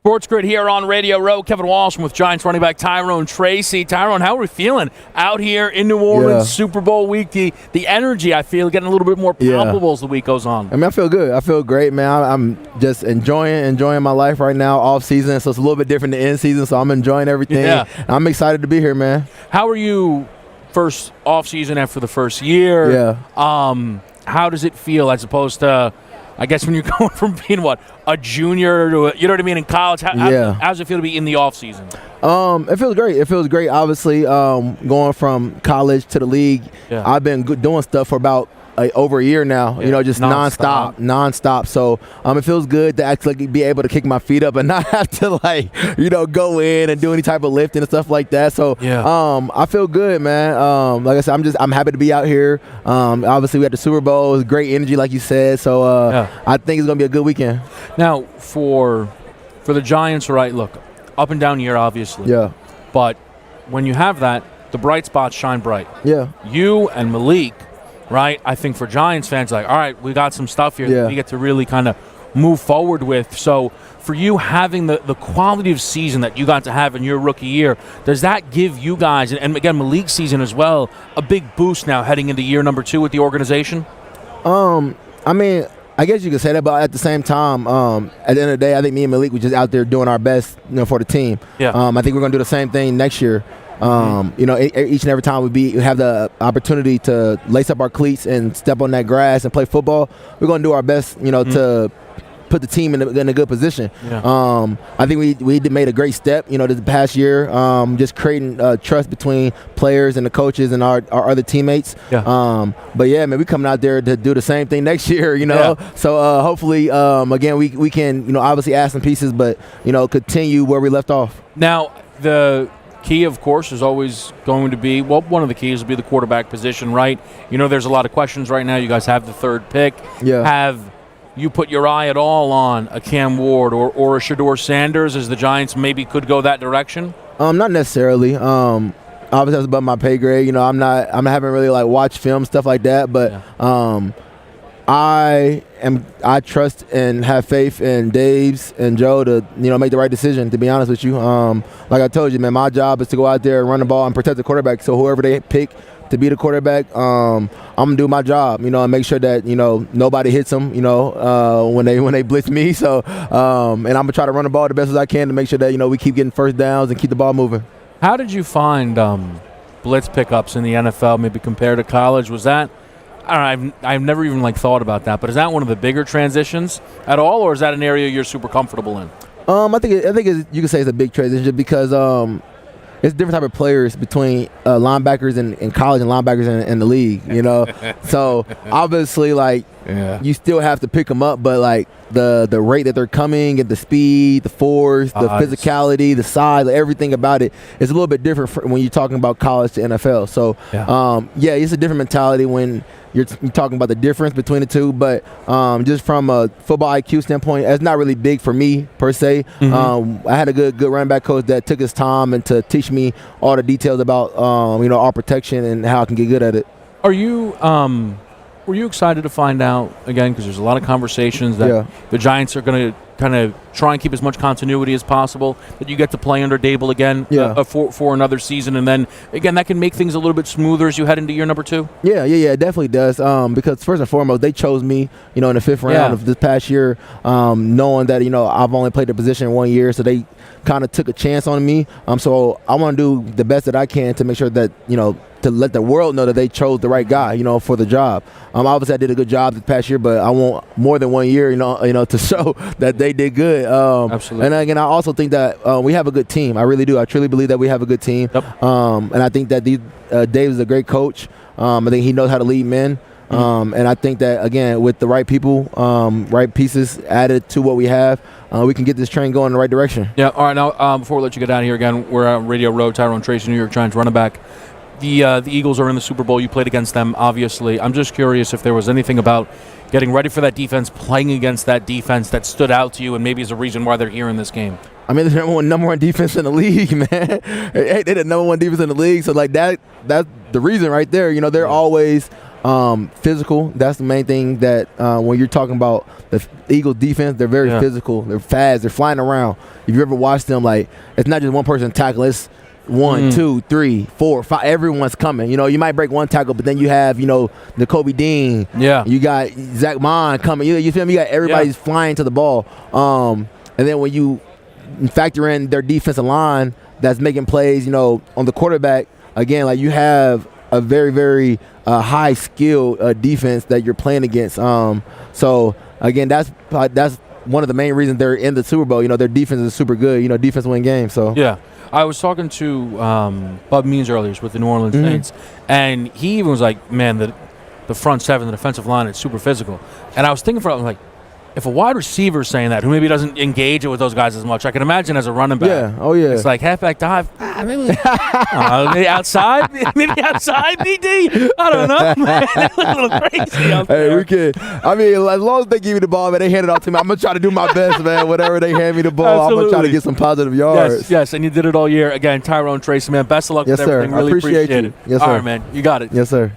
SportsGrid here on Radio Row. Kevin Walsh with Giants running back Tyrone Tracy. Tyrone, how are we feeling out here in New Orleans, Super Bowl week? The energy, I feel, getting a little bit more palpable as the week goes on. I mean, I feel good. I feel great, man. I'm just enjoying my life right now, off season. So it's a little bit different than in season. So I'm enjoying everything. Yeah. I'm excited to be here, man. How are you first off season after the first year? Yeah. How does it feel as opposed to, I guess, when you're going from being, a junior to, you know what I mean, in college? How does it feel to be in the offseason? It feels great. It feels great. Obviously, going from college to the league, I've been doing stuff for about over a year now, just nonstop. So it feels good to actually be able to kick my feet up and not have to go in and do any type of lifting and stuff like that. So I feel good, man. Like I said, I'm happy to be out here. Obviously we had the Super Bowl. It was great energy, like you said. So I think it's gonna be a good weekend. Now for the Giants, right? Look, up and down year, obviously. Yeah. But when you have that, the bright spots shine bright. Yeah. You and Malik. Right, I think for Giants fans, all right, we got some stuff here that we get to really kind of move forward with. So for you having the quality of season that you got to have in your rookie year, does that give you guys, and again Malik's season as well, a big boost now heading into year number 2 with the organization? I mean, I guess you could say that, but at the same time, at the end of the day, I think me and Malik were just out there doing our best, for the team. Yeah. I think we're going to do the same thing next year. Each and every time we have the opportunity to lace up our cleats and step on that grass and play football, we're going to do our best, to put the team in a good position. Yeah. I think we made a great step, this past year, just creating trust between players and the coaches and our other teammates. Yeah. But yeah, man, we coming out there to do the same thing next year, So hopefully, again, we can, obviously add some pieces, but continue where we left off. Now the key, of course, is always going to be, one of the keys will be the quarterback position, right? There's a lot of questions right now. You guys have the 3rd pick. Yeah. Have you put your eye at all on a Cam Ward or a Shedeur Sanders as the Giants maybe could go that direction? Not necessarily. Obviously, that's above my pay grade. I haven't really watched film, stuff like that, but I trust and have faith in Dave's and Joe to make the right decision, to be honest with you. Like I told you, man, my job is to go out there and run the ball and protect the quarterback. So whoever they pick to be the quarterback, I'm gonna do my job, and make sure that nobody hits them, when they blitz me. So and I'm gonna try to run the ball the best as I can to make sure that we keep getting first downs and keep the ball moving. How did you find blitz pickups in the NFL, maybe compared to college? Was that, I don't know, I've never even thought about that, but is that one of the bigger transitions at all, or is that an area you're super comfortable in? I think you can say it's a big transition because it's different type of players between linebackers in college and linebackers in the league, So obviously, you still have to pick them up, but the rate that they're coming and the speed, the force, the physicality, the size, everything about it is a little bit different when you're talking about college to NFL. So it's a different mentality when you're talking about the difference between the two, but just from a football IQ standpoint, it's not really big for me per se. I had a good running back coach that took his time and to teach me all the details about our protection and how I can get good at it. Were you excited to find out, again, because there's a lot of conversations that the Giants are going to kind of try and keep as much continuity as possible, that you get to play under Dable again for another season, and then, again, that can make things a little bit smoother as you head into year number 2? Yeah, it definitely does, because first and foremost, they chose me, in the 5th round of this past year, knowing that, I've only played the position 1 year, so they kind of took a chance on me. So I want to do the best that I can to make sure that, to let the world know that they chose the right guy, for the job. Obviously, I did a good job this past year, but I want more than 1 year, to show that they did good. Absolutely. And again, I also think that we have a good team. I really do. I truly believe that we have a good team. Yep. And I think that Dave is a great coach. I think he knows how to lead men. And I think that, again, with the right people, right pieces added to what we have, we can get this train going in the right direction. Yeah. All right. Now, before we let you get out of here again, we're on Radio Row. Tyrone Tracy, New York Giants running back. The Eagles are in the Super Bowl. You played against them, obviously. I'm just curious if there was anything about getting ready for that defense, playing against that defense that stood out to you and maybe is a reason why they're here in this game. I mean, they're the number one defense in the league, man. They're the number one defense in the league. So, that's the reason right there. They're always Physical. That's the main thing that when you're talking about the Eagles defense, they're very physical. They're fast. They're flying around. If you ever watch them, like, it's not just one person tackle. It's 1, 2, 3, 4, 5. Everyone's coming. You might break one tackle, but then you have, N'Kobe Dean. Yeah. You got Zach Mon coming. You feel me? You got everybody's flying to the ball. And then when you factor in their defensive line that's making plays, on the quarterback, again, like, you have a very, very high skill defense that you're playing against. So again, that's one of the main reasons they're in the Super Bowl. Their defense is super good. Defense win games. So yeah, I was talking to Bub Means earlier with the New Orleans Saints, and he even was like, "Man, the front seven, the defensive line, is super physical." And I was thinking I'm like, if a wide receiver is saying that, who maybe doesn't engage it with those guys as much, I can imagine as a running back. Yeah, oh yeah. It's like halfback dive. Maybe outside, maybe outside, BD. I don't know, man. It looks a little crazy out there. Hey, we can. I mean, as long as they give me the ball, man, they hand it off to me. I'm gonna try to do my best, man. Whatever they hand me the ball, Absolutely. I'm gonna try to get some positive yards. Yes, and you did it all year. Again, Tyrone Tracy, man. Best of luck with everything. Sir. Really I appreciate it. Yes, sir. All right, man. You got it. Yes, sir.